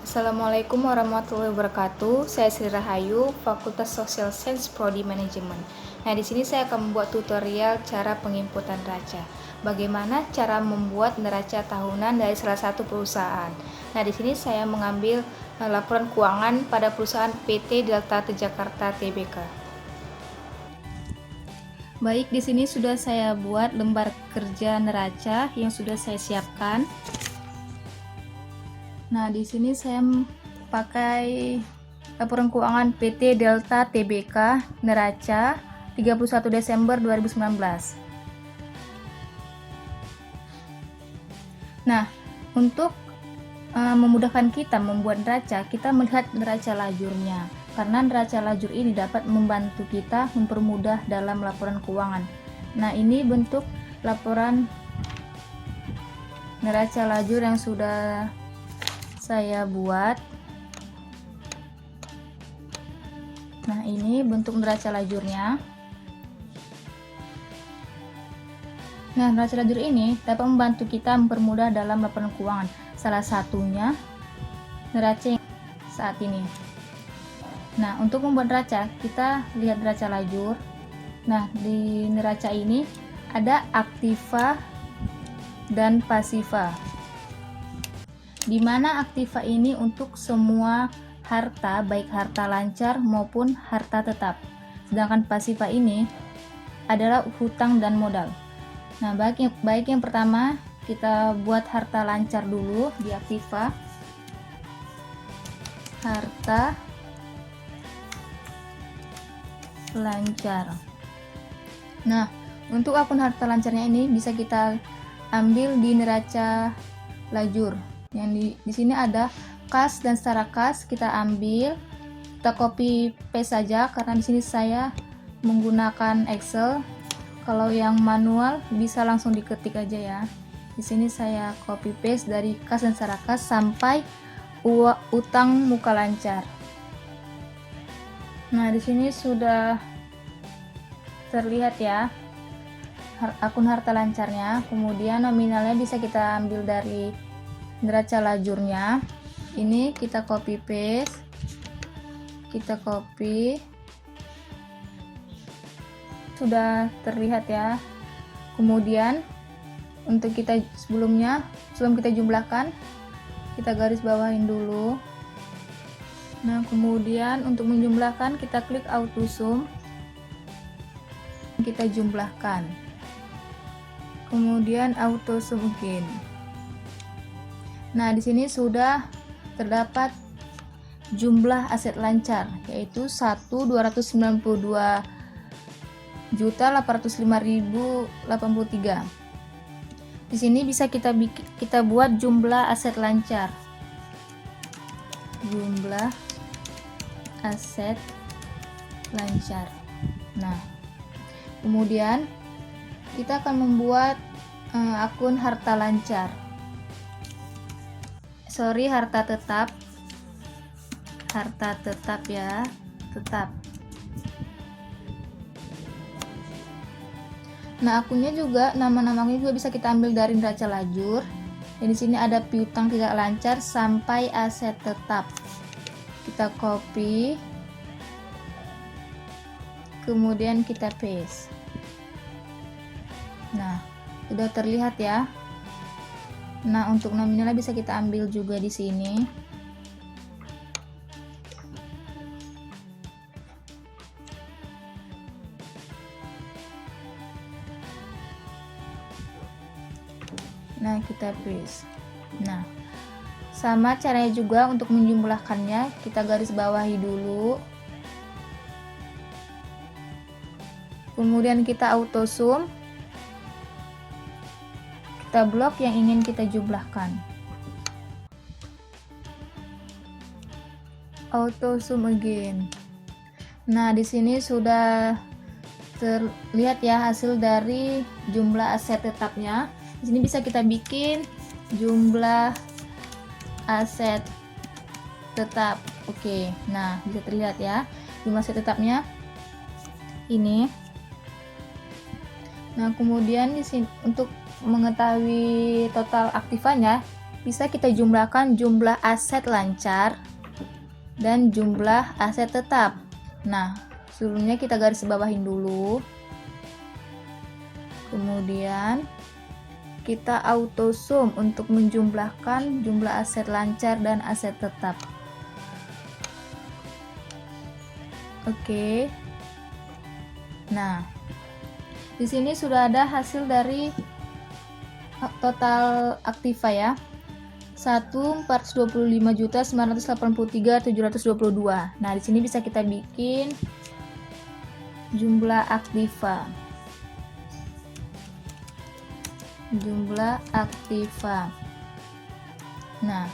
Assalamualaikum warahmatullahi wabarakatuh. Saya Sri Rahayu, Fakultas Social Science Prodi Manajemen. Nah, di sini saya akan membuat tutorial cara penginputan neraca. Bagaimana cara membuat neraca tahunan dari salah satu perusahaan. Nah, di sini saya mengambil laporan keuangan pada perusahaan PT Delta Jakarta Tbk. Baik, di sini sudah saya buat lembar kerja neraca yang sudah saya siapkan. Nah, di sini saya pakai laporan keuangan PT Delta Tbk neraca 31 Desember 2019. Nah, untuk memudahkan kita membuat neraca, kita melihat neraca lajurnya. Karena neraca lajur ini dapat membantu kita mempermudah dalam laporan keuangan. Nah, ini bentuk laporan neraca lajur yang sudah saya buat. Nah, ini bentuk neraca lajurnya. Nah, neraca lajur ini dapat membantu kita mempermudah dalam laporan keuangan. Salah satunya neraca yang saat ini. Nah, untuk membuat neraca, kita lihat neraca lajur. Nah, di neraca ini ada aktiva dan pasiva. Di mana aktiva ini untuk semua harta, baik harta lancar maupun harta tetap. Sedangkan pasiva ini adalah hutang dan modal. Nah, baik yang pertama kita buat harta lancar dulu di aktiva. Harta lancar. Nah, untuk akun harta lancarnya ini bisa kita ambil di neraca lajur. Yang di sini ada kas dan setara kas, kita ambil, kita copy paste saja karena di sini saya menggunakan Excel. Kalau yang manual bisa langsung diketik aja ya. Di sini saya copy paste dari kas dan setara kas sampai utang muka lancar. Nah, di sini sudah terlihat ya akun harta lancarnya. Kemudian nominalnya bisa kita ambil dari neraca lajurnya. Ini kita copy paste, kita copy, sudah terlihat ya. Kemudian untuk kita sebelum kita jumlahkan, kita garis bawahin dulu. Nah, kemudian untuk menjumlahkan kita klik auto sum, kita jumlahkan, kemudian auto sum again. Nah, di sini sudah terdapat jumlah aset lancar yaitu 1.292.805.083. Di sini bisa kita buat jumlah aset lancar. Jumlah aset lancar. Nah, kemudian kita akan membuat akun harta lancar. Harta tetap ya, tetap. Nah, akunnya juga nama-namanya juga bisa kita ambil dari neraca lajur. Dan di sini ada piutang tidak lancar sampai aset tetap. Kita copy, kemudian kita paste. Nah, sudah terlihat ya. Nah, untuk nominalnya bisa kita ambil juga di sini. Nah, kita paste. Nah, sama caranya juga untuk menjumlahkannya, kita garis bawahi dulu. Kemudian kita auto sum. Kita blok yang ingin kita jumlahkan. Auto sum again. Nah, di sini sudah terlihat ya hasil dari jumlah aset tetapnya. Di sini bisa kita bikin jumlah aset tetap. Oke. Nah, bisa terlihat ya jumlah aset tetapnya ini. Nah, kemudian di sini untuk mengetahui total aktivanya, bisa kita jumlahkan jumlah aset lancar dan jumlah aset tetap. Nah, sebelumnya kita garis bawahin dulu. Kemudian kita auto sum untuk menjumlahkan jumlah aset lancar dan aset tetap. Oke. Nah, di sini sudah ada hasil dari total aktiva ya. 1.425.983.722. Nah, di sini bisa kita bikin jumlah aktiva. Nah,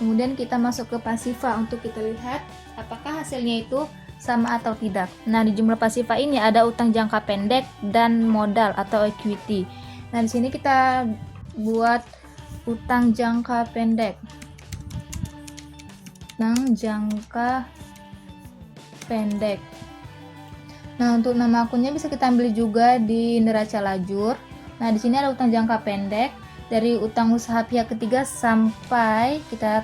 kemudian kita masuk ke pasiva untuk kita lihat apakah hasilnya itu sama atau tidak. Nah, di jumlah pasiva ini ada utang jangka pendek dan modal atau equity. Nah, di sini kita buat utang jangka pendek. Nah, untuk nama akunnya bisa kita ambil juga di neraca lajur. Nah, di sini ada utang jangka pendek dari utang usaha pihak ketiga sampai kita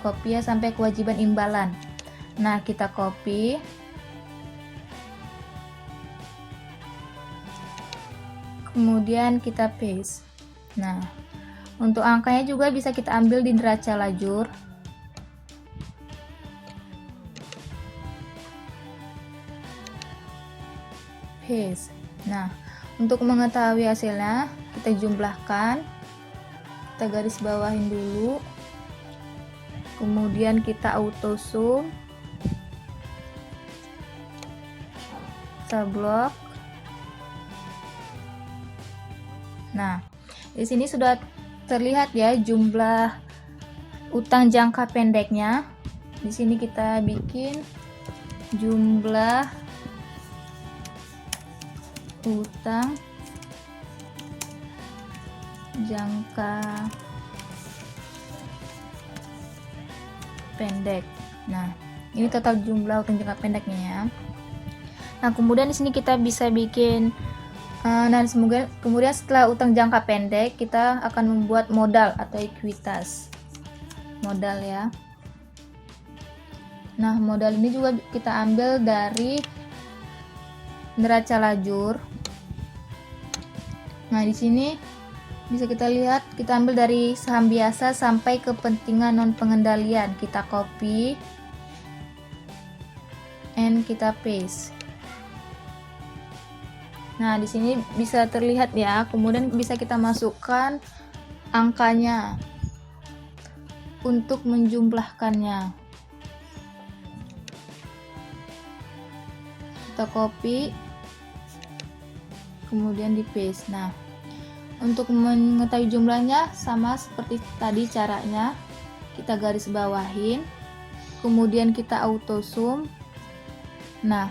copy ya sampai kewajiban imbalan. Nah, kita copy. Kemudian kita paste. Nah, untuk angkanya juga bisa kita ambil di neraca lajur. Paste. Nah, untuk mengetahui hasilnya, kita jumlahkan. Kita garis bawahin dulu. Kemudian kita auto sum. Kita blok. Nah, di sini sudah terlihat ya jumlah utang jangka pendeknya. Di sini kita bikin jumlah utang jangka pendek. Nah, ini total jumlah utang jangka pendeknya ya. Nah, kemudian di sini kita bisa bikin kemudian setelah utang jangka pendek kita akan membuat modal atau ekuitas modal ya. Nah, modal ini juga kita ambil dari neraca lajur. Nah, di sini bisa kita lihat kita ambil dari saham biasa sampai kepentingan non pengendalian. Kita copy and kita paste. Nah, di sini bisa terlihat ya. Kemudian bisa kita masukkan angkanya untuk menjumlahkannya. Kita copy, kemudian di paste. Nah, untuk mengetahui jumlahnya sama seperti tadi caranya. Kita garis bawahin, kemudian kita auto sum. Nah,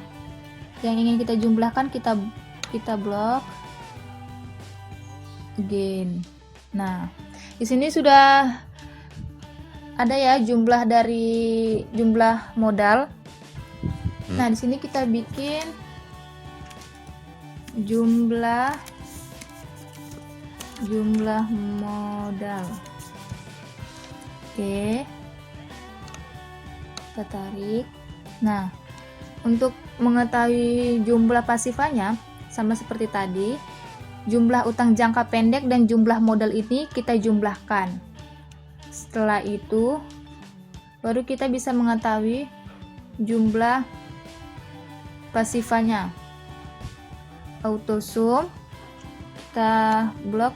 yang ingin kita jumlahkan kita blok again. Nah, di sini sudah ada ya jumlah dari jumlah modal. Nah, di sini kita bikin jumlah modal. Oke. Kita tarik. Nah, untuk mengetahui jumlah pasifanya sama seperti tadi, jumlah utang jangka pendek dan jumlah modal ini kita jumlahkan. Setelah itu baru kita bisa mengetahui jumlah pasifanya. Auto sum, kita blok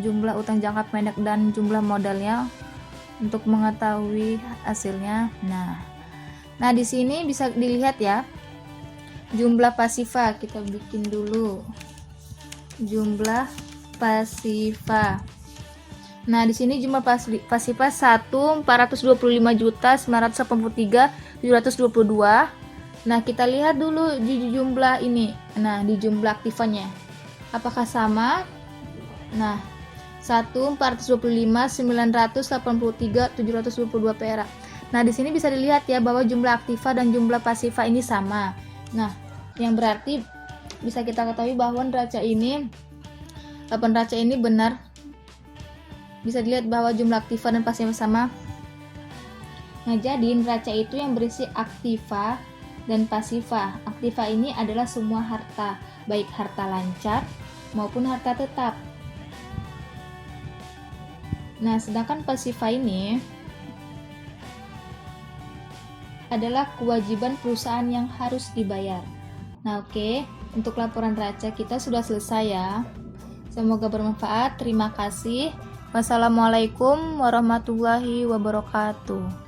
jumlah utang jangka pendek dan jumlah modalnya untuk mengetahui hasilnya. Nah, di sini bisa dilihat ya jumlah pasiva. Kita bikin dulu jumlah pasiva. Nah, di sini jumlah pasiva 1.425.983.722. Nah, kita lihat dulu di jumlah ini. Nah, di jumlah aktivanya apakah sama? Nah, 1.425.983.722 perak. Nah, di sini bisa dilihat ya bahwa jumlah aktiva dan jumlah pasiva ini sama. Nah, yang berarti bisa kita ketahui bahwa neraca ini benar bisa dilihat bahwa jumlah aktiva dan pasiva sama. Nah, jadi neraca itu yang berisi aktiva dan pasiva. Aktiva ini adalah semua harta, baik harta lancar maupun harta tetap. Nah, sedangkan pasiva ini adalah kewajiban perusahaan yang harus dibayar. Nah, oke. Untuk laporan neraca kita sudah selesai ya. Semoga bermanfaat. Terima kasih. Wassalamualaikum warahmatullahi wabarakatuh.